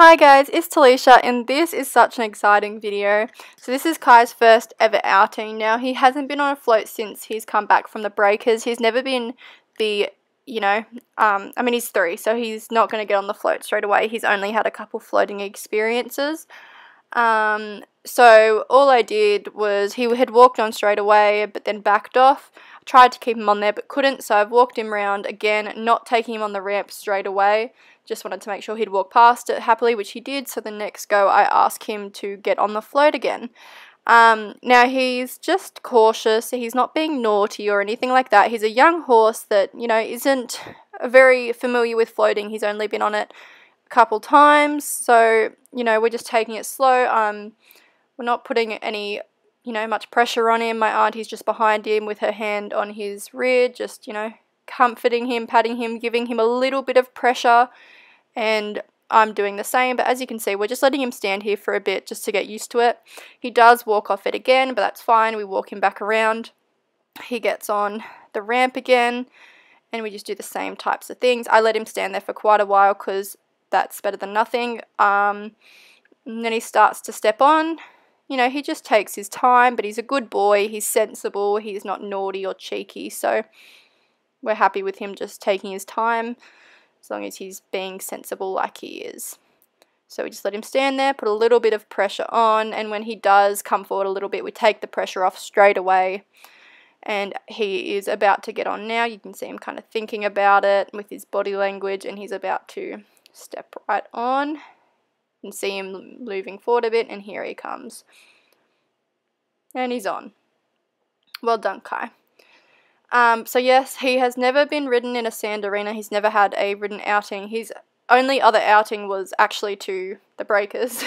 Hi guys, it's Talisha and this is such an exciting video. So this is Kai's first ever outing. Now he hasn't been on a float since he's come back from the breakers. He's never been the, I mean he's 3 so he's not going to get on the float straight away. He's only had a couple floating experiences. So all I did was he had walked on straight away but then backed off. I tried to keep him on there but couldn't, so I've walked him around again, not taking him on the ramp straight away. Just wanted to make sure he'd walk past it happily, which he did, so the next go I asked him to get on the float again. Now he's just cautious, he's not being naughty or anything like that. He's a young horse that, isn't very familiar with floating. He's only been on it a couple times, so, we're just taking it slow. We're not putting any, much pressure on him. My auntie's just behind him with her hand on his rear, just, comforting him, patting him, giving him a little bit of pressure, and I'm doing the same. But as you can see, we're just letting him stand here for a bit just to get used to it. He does walk off it again, but that's fine. We walk him back around. He gets on the ramp again, and we just do the same types of things. I let him stand there for quite a while because that's better than nothing. And then he starts to step on. He just takes his time, but he's a good boy. He's sensible. He's not naughty or cheeky, so we're happy with him just taking his time as long as he's being sensible like he is. So we just let him stand there, put a little bit of pressure on, and when he does come forward a little bit, we take the pressure off straight away. And he is about to get on now. You can see him kind of thinking about it with his body language, and he's about to step right on. You can see him moving forward a bit, and here he comes. And he's on. Well done, Kai. So yes, he has never been ridden in a sand arena. He's never had a ridden outing. His only other outing was actually to the breakers.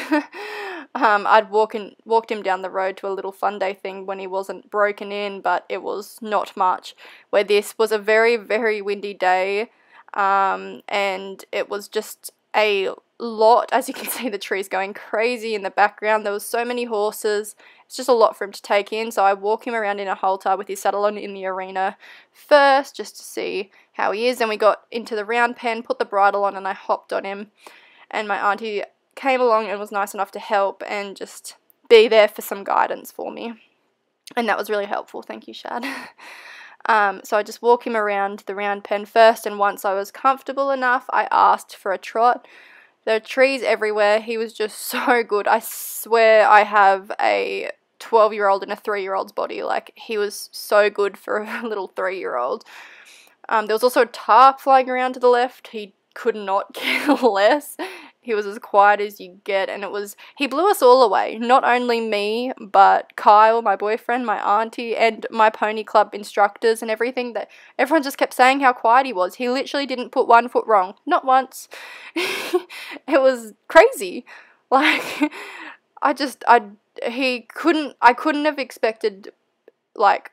I'd walked him down the road to a little fun day thing when he wasn't broken in, but it was not much. Where this was a very, very windy day, and it was just a lot. As you can see, the trees going crazy in the background. There was so many horses. It's just a lot for him to take in, so I walk him around in a halter with his saddle on in the arena first just to see how he is. Then we got into the round pen, put the bridle on, and I hopped on him, and my auntie came along and was nice enough to help and just be there for some guidance for me, and that was really helpful. Thank you, Shad. So I just walk him around the round pen first, and once I was comfortable enough, I asked for a trot. There are trees everywhere. He was just so good. I swear I have a 12-year-old in a 3-year-old's body. Like, he was so good for a little 3-year-old. There was also a tarp flying around to the left. He could not care less. He was as quiet as you get, and he blew us all away. Not only me, but Kyle, my boyfriend, my auntie, and my pony club instructors and everything. That everyone just kept saying how quiet he was. He literally didn't put one foot wrong. Not once. It was crazy. Like, I couldn't have expected, like,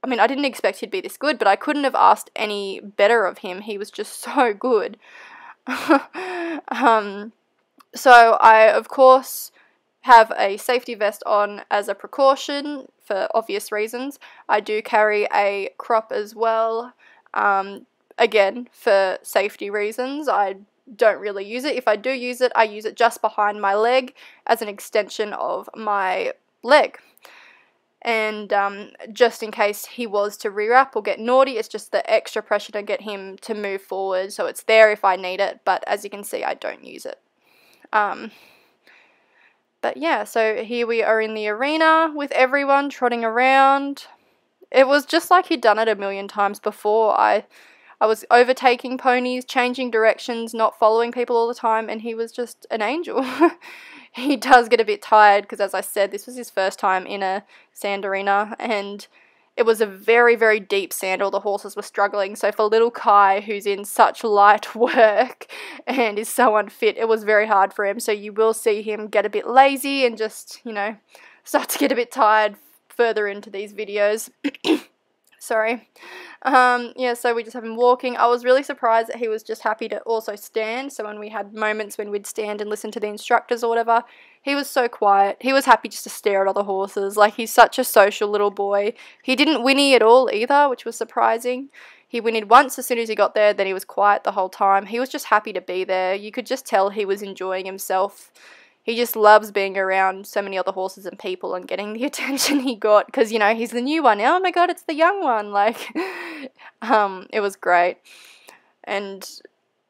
I mean, I didn't expect he'd be this good, but I couldn't have asked any better of him. He was just so good. So I, of course, have a safety vest on as a precaution for obvious reasons. I do carry a crop as well, again, for safety reasons. I don't really use it. If I do use it, I use it just behind my leg as an extension of my leg. And just in case he was to rear up or get naughty, it's just the extra pressure to get him to move forward. So it's there if I need it, but as you can see, I don't use it. But yeah, so here we are in the arena with everyone trotting around. It was just like he'd done it a million times before. I was overtaking ponies, changing directions, not following people all the time, and he was just an angel. He does get a bit tired because, as I said, this was his first time in a sand arena, and it was a very, very deep sand. All the horses were struggling, so for little Kai, who's in such light work and is so unfit, it was very hard for him. So you will see him get a bit lazy and just, start to get a bit tired further into these videos. Sorry. Yeah, so we just have him walking. I was really surprised that he was just happy to also stand. So when we had moments when we'd stand and listen to the instructors or whatever, he was so quiet. He was happy just to stare at other horses. Like, he's such a social little boy. He didn't whinny at all either, which was surprising. He whinnied once as soon as he got there, then he was quiet the whole time. He was just happy to be there. You could just tell he was enjoying himself. He just loves being around so many other horses and people and getting the attention he got, because, you know, he's the new one now. Oh my god, it's the young one. Like, it was great. And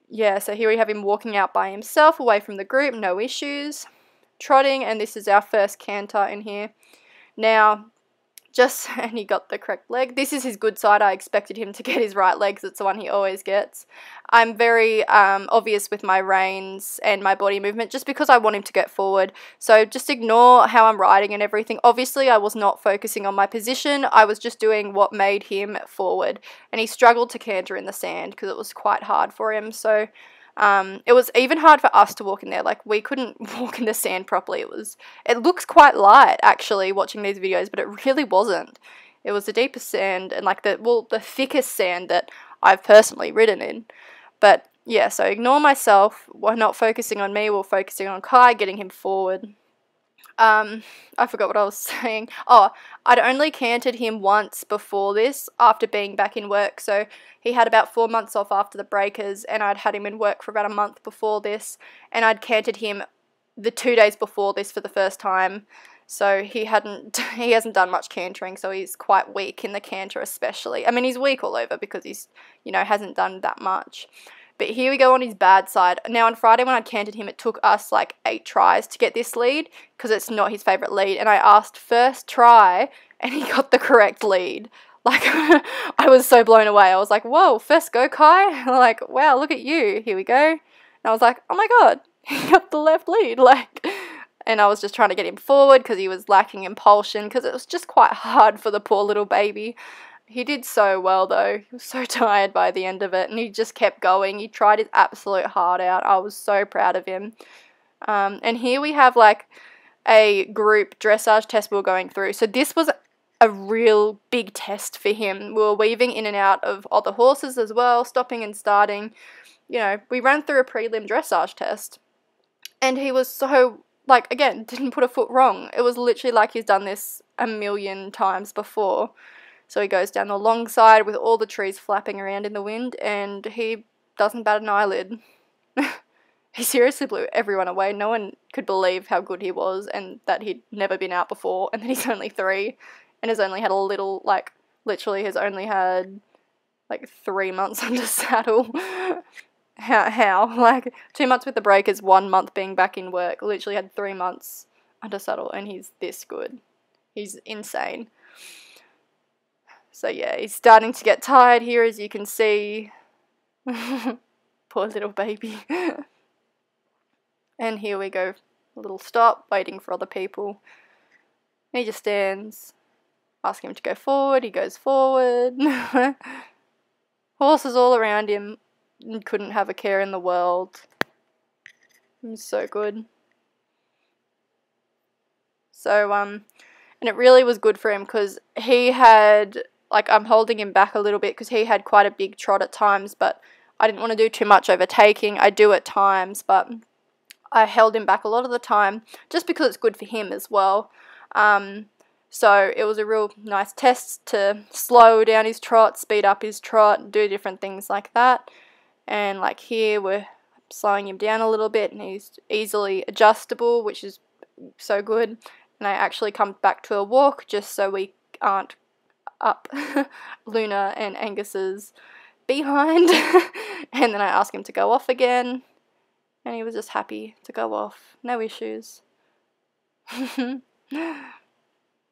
yeah, so here we have him walking out by himself, away from the group, no issues. Trotting, and this is our first canter in here. Now, and he got the correct leg. This is his good side. I expected him to get his right leg because it's the one he always gets. I'm very obvious with my reins and my body movement just because I want him to get forward. So just ignore how I'm riding and everything. Obviously, I was not focusing on my position. I was just doing what made him forward. And he struggled to canter in the sand because it was quite hard for him. So it was even hard for us to walk in there. Like, we couldn't walk in the sand properly. It looks quite light actually watching these videos, but it really wasn't. It was the deepest sand and like the thickest sand that I've personally ridden in. But yeah, so ignore myself. We're not focusing on me, we're focusing on Kai, getting him forward. I forgot what I was saying. Oh, I'd only cantered him once before this, after being back in work. So he had about 4 months off after the breakers, and I'd had him in work for about a month before this, and I'd cantered him the 2 days before this for the first time. So he hasn't done much cantering, so he's quite weak in the canter especially. I mean, he's weak all over because he's, you know, hasn't done that much. But here we go on his bad side. Now on Friday when I cantered him, it took us like 8 tries to get this lead because it's not his favourite lead. And I asked first try and he got the correct lead. Like, I was so blown away. I was like, whoa, first go Kai. Like, wow, look at you. Here we go. And I was like, oh my god, he got the left lead. Like, and I was just trying to get him forward because he was lacking impulsion because it was just quite hard for the poor little baby. He did so well though. He was so tired by the end of it and he just kept going. He tried his absolute heart out. I was so proud of him. And here we have like a group dressage test we were going through. So this was a real big test for him. We were weaving in and out of other horses as well, stopping and starting. You know, we ran through a prelim dressage test and he was so, like, again, didn't put a foot wrong. It was literally like he's done this a million times before. So he goes down the long side with all the trees flapping around in the wind and he doesn't bat an eyelid. He seriously blew everyone away. No one could believe how good he was and that he'd never been out before and that he's only 3 and has only had a little, like, literally has only had, like, 3 months under saddle. How? Like, 2 months with the breakers, 1 month being back in work. Literally had 3 months under saddle and he's this good. He's insane. So yeah, he's starting to get tired here, as you can see. Poor little baby. And here we go, a little stop, waiting for other people. And he just stands, asking him to go forward, he goes forward. Horses all around him, couldn't have a care in the world. He's so good. So, and it really was good for him because he had, like, I'm holding him back a little bit because he had quite a big trot at times, but I didn't want to do too much overtaking. I do at times, but I held him back a lot of the time just because it's good for him as well. So it was a real nice test to slow down his trot, speed up his trot, do different things like that. And like here, we're slowing him down a little bit and he's easily adjustable, which is so good. And I actually come back to a walk just so we aren't up Luna and Angus's behind. And then I ask him to go off again and he was just happy to go off, no issues.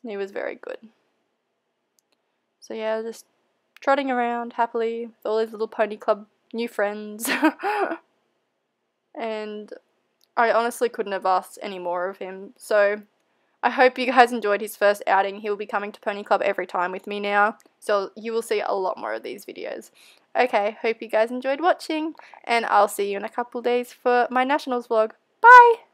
He was very good. So yeah, just trotting around happily with all his little pony club new friends. And I honestly couldn't have asked any more of him. So I hope you guys enjoyed his first outing. He'll be coming to Pony Club every time with me now, so you will see a lot more of these videos. Okay, hope you guys enjoyed watching, and I'll see you in a couple days for my Nationals vlog. Bye!